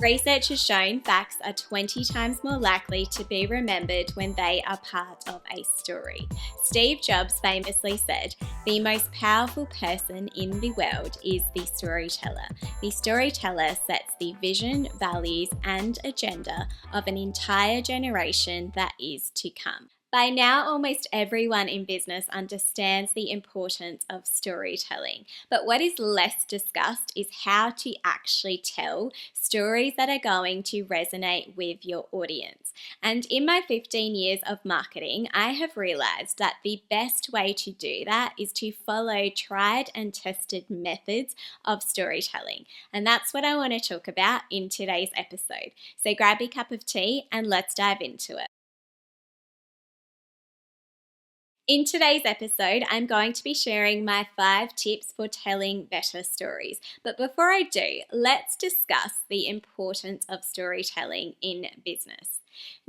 Research has shown facts are 20 times more likely to be remembered when they are part of a story. Steve Jobs famously said, "The most powerful person in the world is the storyteller. The storyteller sets the vision, values, and agenda of an entire generation that is to come." By now, almost everyone in business understands the importance of storytelling. But what is less discussed is how to actually tell stories that are going to resonate with your audience. And in my 15 years of marketing, I have realized that the best way to do that is to follow tried and tested methods of storytelling. And that's what I want to talk about in today's episode. So grab a cup of tea and let's dive into it. In today's episode, I'm going to be sharing my 5 tips for telling better stories. But before I do, let's discuss the importance of storytelling in business.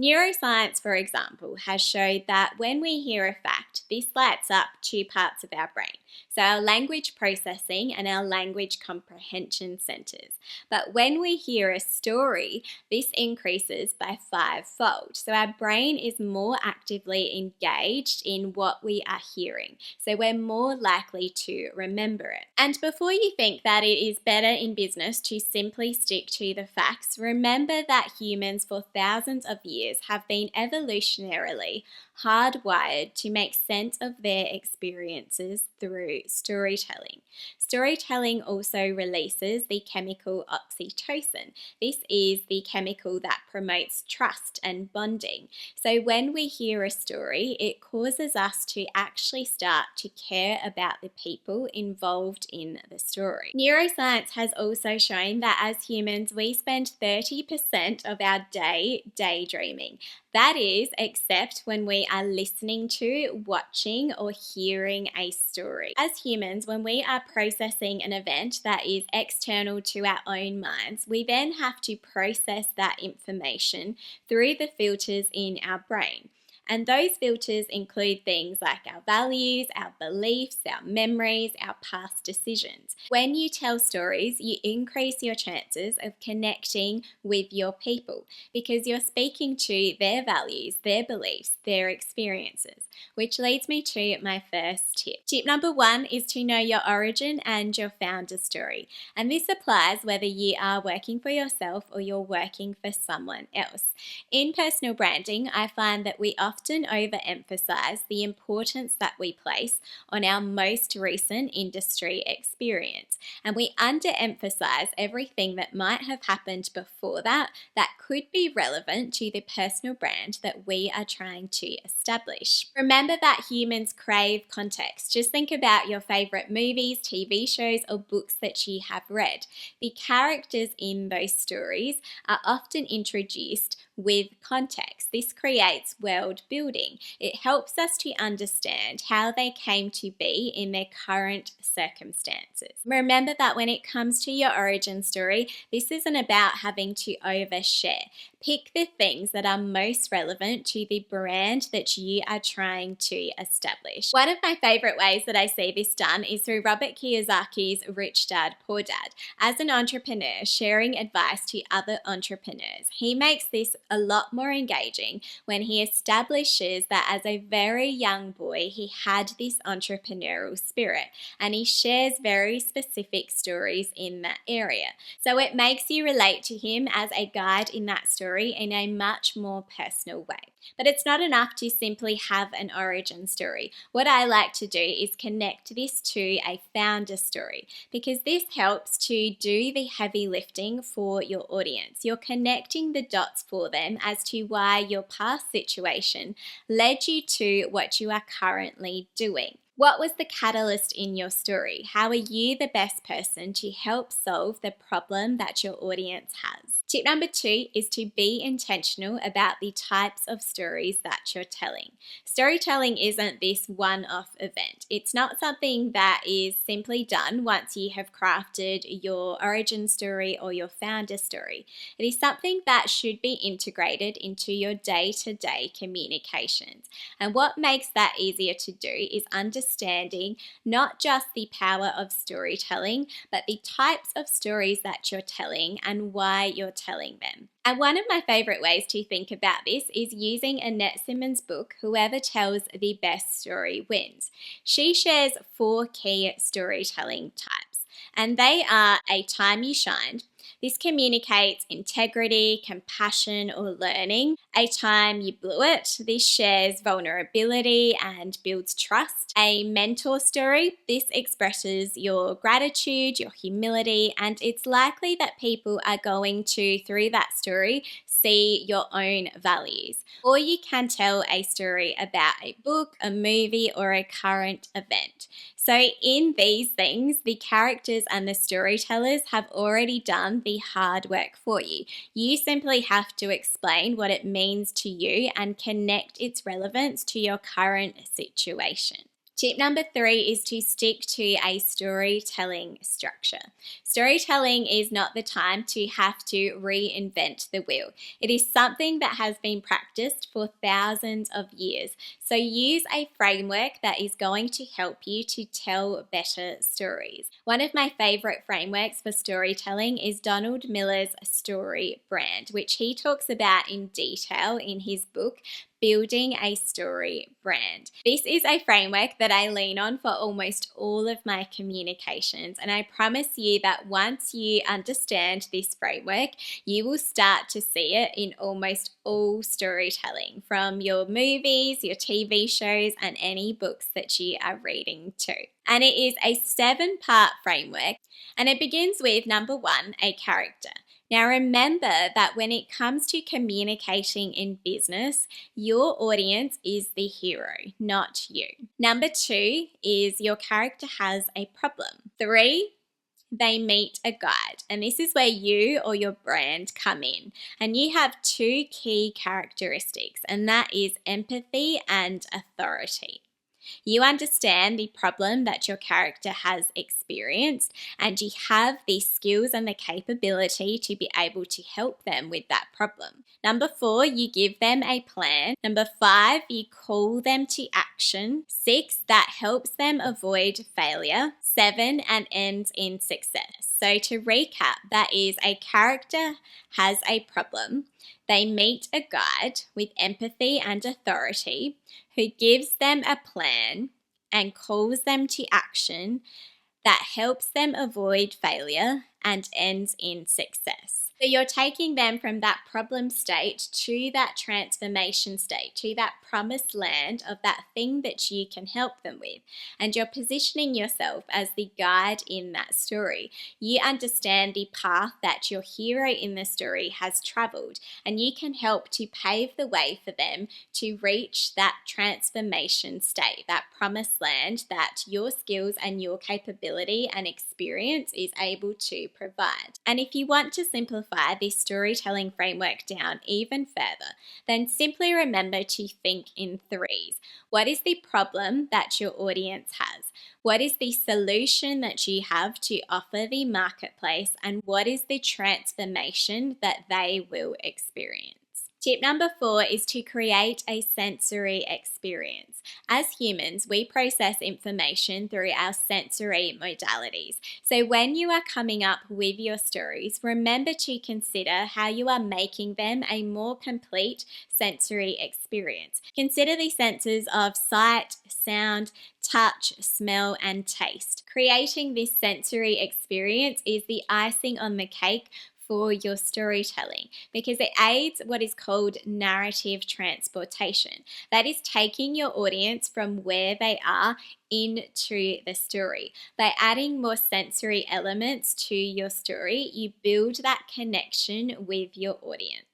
Neuroscience, for example, has showed that when we hear a fact, this lights up 2 parts of our brain. So our language processing and our language comprehension centers. But when we hear a story, this increases by 5-fold. So our brain is more actively engaged in what we are hearing. So we're more likely to remember it. And before you think that it is better in business to simply stick to the facts, remember that humans for thousands of years have been evolutionarily hardwired to make sense of their experiences through storytelling. Storytelling also releases the chemical oxytocin. This is the chemical that promotes trust and bonding. So when we hear a story, it causes us to actually start to care about the people involved in the story. Neuroscience has also shown that as humans, we spend 30% of our day daydreaming. That is, except when we are listening to, watching, or hearing a story. As humans, when we are processing an event that is external to our own minds, we then have to process that information through the filters in our brain. And those filters include things like our values, our beliefs, our memories, our past decisions. When you tell stories, you increase your chances of connecting with your people because you're speaking to their values, their beliefs, their experiences, which leads me to my first tip. Tip number 1 is to know your origin and your founder story. And this applies whether you are working for yourself or you're working for someone else. In personal branding, I find that we often overemphasize the importance that we place on our most recent industry experience, and we underemphasize everything that might have happened before that could be relevant to the personal brand that we are trying to establish. Remember that humans crave context. Just think about your favorite movies, TV shows, or books that you have read. The characters in those stories are often introduced with context. This creates world building. It helps us to understand how they came to be in their current circumstances. Remember that when it comes to your origin story, this isn't about having to overshare. Pick the things that are most relevant to the brand that you are trying to establish. One of my favorite ways that I see this done is through Robert Kiyosaki's Rich Dad, Poor Dad. As an entrepreneur sharing advice to other entrepreneurs, he makes this a lot more engaging when he establishes that as a very young boy, he had this entrepreneurial spirit and he shares very specific stories in that area. So it makes you relate to him as a guide in that story in a much more personal way. But it's not enough to simply have an origin story. What I like to do is connect this to a founder story because this helps to do the heavy lifting for your audience. You're connecting the dots for them as to why your past situation led you to what you are currently doing. What was the catalyst in your story? How are you the best person to help solve the problem that your audience has? Tip number 2 is to be intentional about the types of stories that you're telling. Storytelling isn't this one-off event. It's not something that is simply done once you have crafted your origin story or your founder story. It is something that should be integrated into your day-to-day communications. And what makes that easier to do is understanding not just the power of storytelling, but the types of stories that you're telling and why you're telling them. And one of my favorite ways to think about this is using Annette Simmons' book, Whoever Tells the Best Story Wins. She shares 4 key storytelling types, and they are a time you shined. This communicates integrity, compassion, or learning. A time you blew it. This shares vulnerability and builds trust. A mentor story. This expresses your gratitude, your humility, and it's likely that people are going to, through that story, see your own values. Or you can tell a story about a book, a movie, or a current event. So in these things, the characters and the storytellers have already done the hard work for you. You simply have to explain what it means to you and connect its relevance to your current situation. Tip number 3 is to stick to a storytelling structure. Storytelling is not the time to have to reinvent the wheel. It is something that has been practiced for thousands of years. So use a framework that is going to help you to tell better stories. One of my favorite frameworks for storytelling is Donald Miller's Story Brand, which he talks about in detail in his book, Building a Story Brand. This is a framework that I lean on for almost all of my communications, and I promise you that once you understand this framework, you will start to see it in almost all storytelling, from your movies, your TV shows, and any books that you are reading too. And it is a 7-part framework, and it begins with number 1, a character. Now remember that when it comes to communicating in business, your audience is the hero, not you. Number 2 is your character has a problem. 3, they meet a guide, and this is where you or your brand come in. And you have 2 key characteristics, and that is empathy and authority. You understand the problem that your character has experienced, and you have the skills and the capability to be able to help them with that problem. Number 4, you give them a plan. Number 5, you call them to action. 6, that helps them avoid failure. 7, and ends in success. So to recap, that is a character has a problem. They meet a guide with empathy and authority who gives them a plan and calls them to action that helps them avoid failure and ends in success. So you're taking them from that problem state to that transformation state, to that promised land of that thing that you can help them with. And you're positioning yourself as the guide in that story. You understand the path that your hero in the story has traveled, and you can help to pave the way for them to reach that transformation state, that promised land that your skills and your capability and experience is able to provide. And if you want to simplify this storytelling framework down even further, then simply remember to think in 3s. What is the problem that your audience has? What is the solution that you have to offer the marketplace? And what is the transformation that they will experience? Tip number 4 is to create a sensory experience. As humans, we process information through our sensory modalities. So when you are coming up with your stories, remember to consider how you are making them a more complete sensory experience. Consider the senses of sight, sound, touch, smell, and taste. Creating this sensory experience is the icing on the cake for your storytelling, because it aids what is called narrative transportation. That is taking your audience from where they are into the story. By adding more sensory elements to your story, you build that connection with your audience.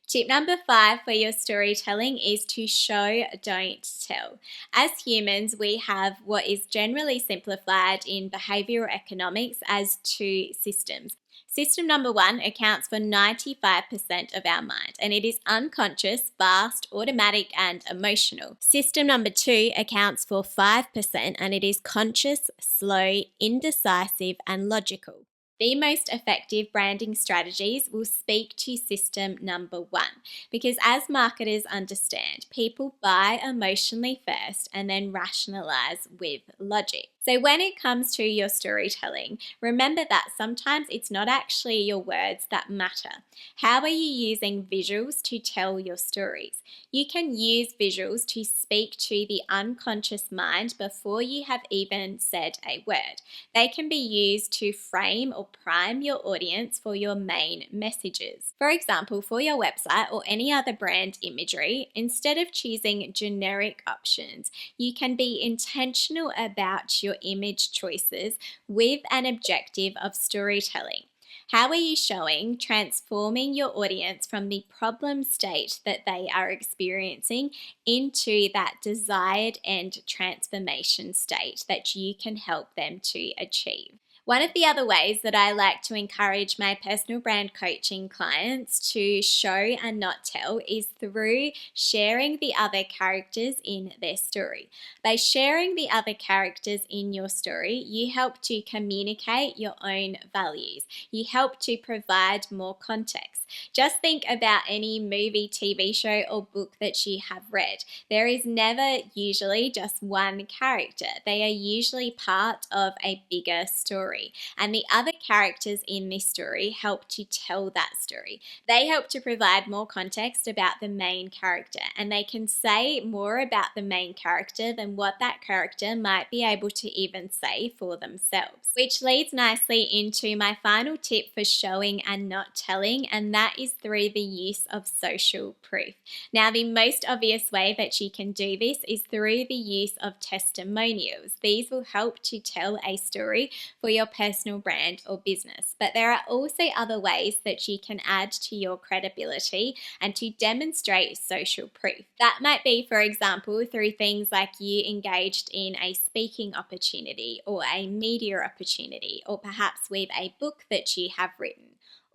Tip number 5 for your storytelling is to show, don't tell. As humans, we have what is generally simplified in behavioral economics as 2 systems. System number 1 accounts for 95% of our mind, and it is unconscious, fast, automatic, and emotional. System number 2 accounts for 5%, and it is conscious, slow, indecisive, and logical. The most effective branding strategies will speak to system number one because, as marketers understand, people buy emotionally first and then rationalize with logic. So, when it comes to your storytelling, remember that sometimes it's not actually your words that matter. How are you using visuals to tell your stories? You can use visuals to speak to the unconscious mind before you have even said a word. They can be used to frame or prime your audience for your main messages. For example, for your website or any other brand imagery, instead of choosing generic options, you can be intentional about your image choices with an objective of storytelling. How are you showing transforming your audience from the problem state that they are experiencing into that desired end transformation state that you can help them to achieve? One of the other ways that I like to encourage my personal brand coaching clients to show and not tell is through sharing the other characters in their story. By sharing the other characters in your story, you help to communicate your own values. You help to provide more context. Just think about any movie, TV show, or book that you have read. There is never usually just one character. They are usually part of a bigger story. And the other characters in this story help to tell that story. They help to provide more context about the main character, and they can say more about the main character than what that character might be able to even say for themselves. Which leads nicely into my final tip for showing and not telling, and that is through the use of social proof. Now, the most obvious way that you can do this is through the use of testimonials. These will help to tell a story for your personal brand or business. But there are also other ways that you can add to your credibility and to demonstrate social proof. That might be, for example, through things like you engaged in a speaking opportunity or a media opportunity, or perhaps with a book that you have written.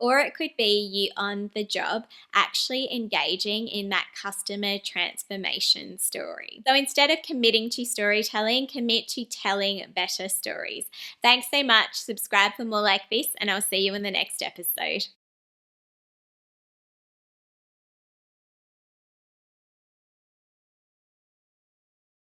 Or it could be you on the job actually engaging in that customer transformation story. So instead of committing to storytelling, commit to telling better stories. Thanks so much. Subscribe for more like this, and I'll see you in the next episode.